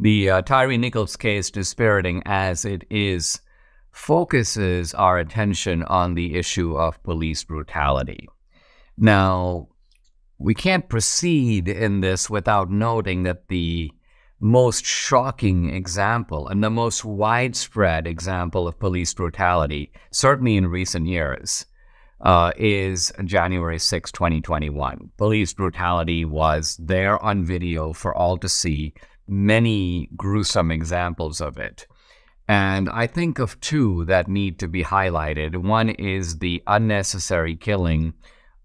The Tyre Nichols case, dispiriting as it is, focuses our attention on the issue of police brutality. Now, we can't proceed in this without noting that the most shocking example and the most widespread example of police brutality, certainly in recent years, is January 6, 2021. Police brutality was there on video for all to see, many gruesome examples of it. And I think of two that need to be highlighted. One is the unnecessary killing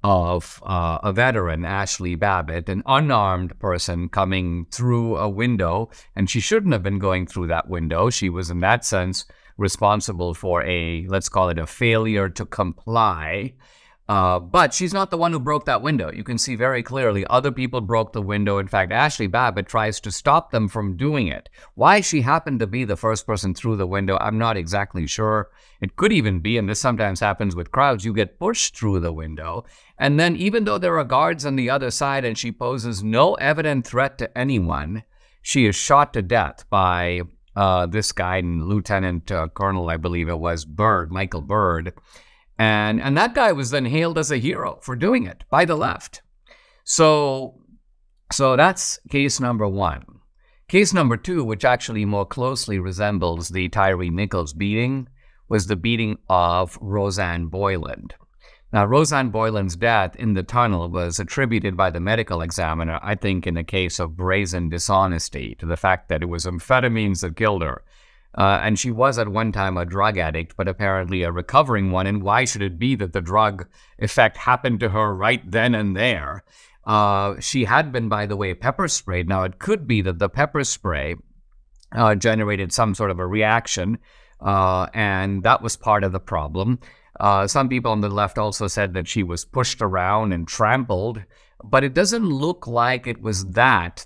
of a veteran, Ashli Babbitt, an unarmed person coming through a window, and she shouldn't have been going through that window. She was, in that sense, responsible for let's call it a failure to comply. But she's not the one who broke that window. You can see very clearly other people broke the window. In fact, Ashli Babbitt tries to stop them from doing it. Why she happened to be the first person through the window, I'm not exactly sure. It could even be, and this sometimes happens with crowds, you get pushed through the window. And then even though there are guards on the other side and she poses no evident threat to anyone, she is shot to death by this guy, Lieutenant Colonel, I believe it was, Michael Byrd. And that guy was then hailed as a hero for doing it by the left. So that's case number one. Case number two, which actually more closely resembles the Tyre Nichols beating, was the beating of Roseanne Boyland. Now, Roseanne Boyland's death in the tunnel was attributed by the medical examiner, I think, in a case of brazen dishonesty, to the fact that it was amphetamines that killed her. And she was at one time a drug addict, but apparently a recovering one. And why should it be that the drug effect happened to her right then and there? She had been, by the way, pepper sprayed. Now, it could be that the pepper spray generated some sort of a reaction, and that was part of the problem. Some people on the left also said that she was pushed around and trampled, but it doesn't look like it was that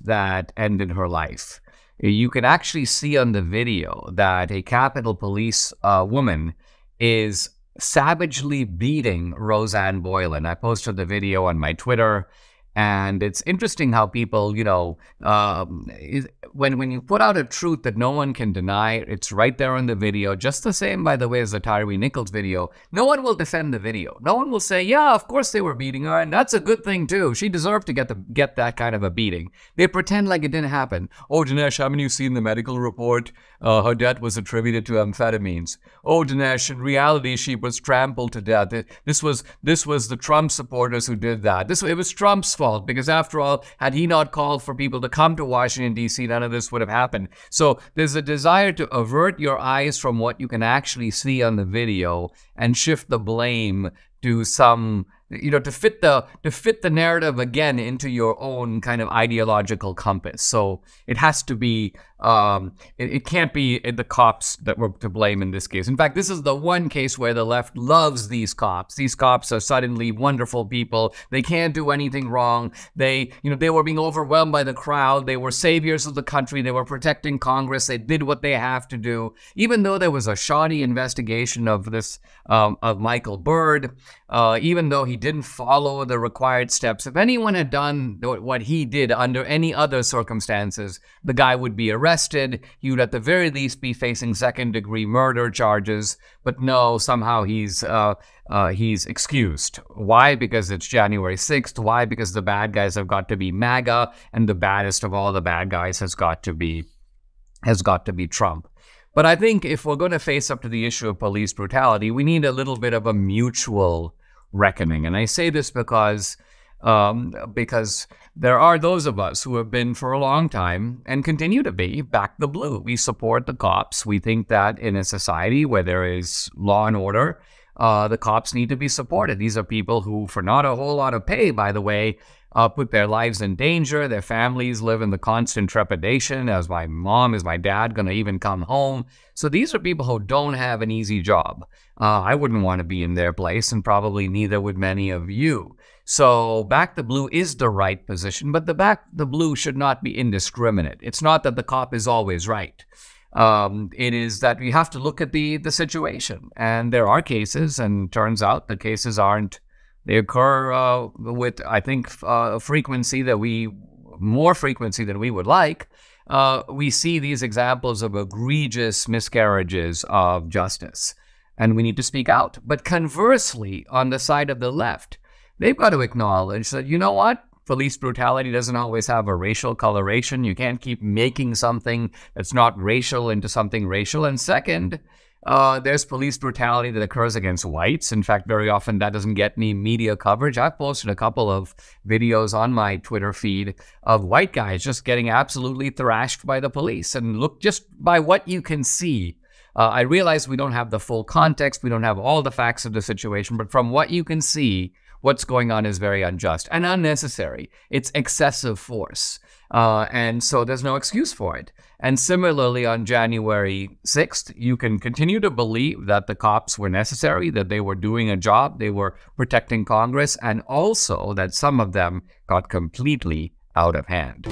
ended her life. You can actually see on the video that a Capitol Police woman is savagely beating Roseanne Boyland. I posted the video on my Twitter, and it's interesting how people, when you put out a truth that no one can deny, it's right there in the video, just the same, by the way, as the Tyre Nichols video. No one will defend the video. No one will say, yeah, of course they were beating her, and that's a good thing too. She deserved to get that kind of a beating. They pretend like it didn't happen. Oh, Dinesh, haven't you seen the medical report? Her death was attributed to amphetamines. Oh, Dinesh, in reality, she was trampled to death. This was the Trump supporters who did that. It was Trump's fault, because after all, had he not called for people to come to Washington, D.C., none of this would have happened. So there's a desire to avert your eyes from what you can actually see on the video and shift the blame to some, to fit the narrative again into your own kind of ideological compass. So it has to be, it can't be the cops that were to blame in this case. In fact, this is the one case where the left loves these cops. These cops are suddenly wonderful people. They can't do anything wrong. They were being overwhelmed by the crowd. They were saviors of the country. They were protecting Congress. They did what they have to do. Even though there was a shoddy investigation of this, of Michael Byrd, even though he didn't follow the required steps. If anyone had done what he did under any other circumstances, the guy would be arrested. He would at the very least be facing second-degree murder charges. But no, somehow he's excused. Why? Because it's January 6th. Why? Because the bad guys have got to be MAGA, and the baddest of all the bad guys has got to be Trump. But I think if we're going to face up to the issue of police brutality, we need a little bit of a mutual reckoning. And I say this because there are those of us who have been for a long time and continue to be back the blue. We support the cops. We think that in a society where there is law and order, the cops need to be supported. These are people who, for not a whole lot of pay, by the way, put their lives in danger. Their families live in the constant trepidation. Is my dad going to even come home? So these are people who don't have an easy job. I wouldn't want to be in their place, and probably neither would many of you. So back the blue is the right position, but the back the blue should not be indiscriminate. It's not that the cop is always right. It is that we have to look at the situation. And there are cases, and turns out the cases they occur with, I think, more frequency than we would like. we see these examples of egregious miscarriages of justice, and we need to speak out. But conversely, on the side of the left, they've got to acknowledge that, you know what? Police brutality doesn't always have a racial coloration. You can't keep making something that's not racial into something racial. And second, there's police brutality that occurs against whites. In fact, very often that doesn't get any media coverage. I've posted a couple of videos on my Twitter feed of white guys just getting absolutely thrashed by the police. And look, just by what you can see, I realize we don't have the full context. We don't have all the facts of the situation. But from what you can see, what's going on is very unjust and unnecessary. It's excessive force. And so there's no excuse for it. And similarly, on January 6th, you can continue to believe that the cops were necessary, that they were doing a job, they were protecting Congress, and also that some of them got completely out of hand.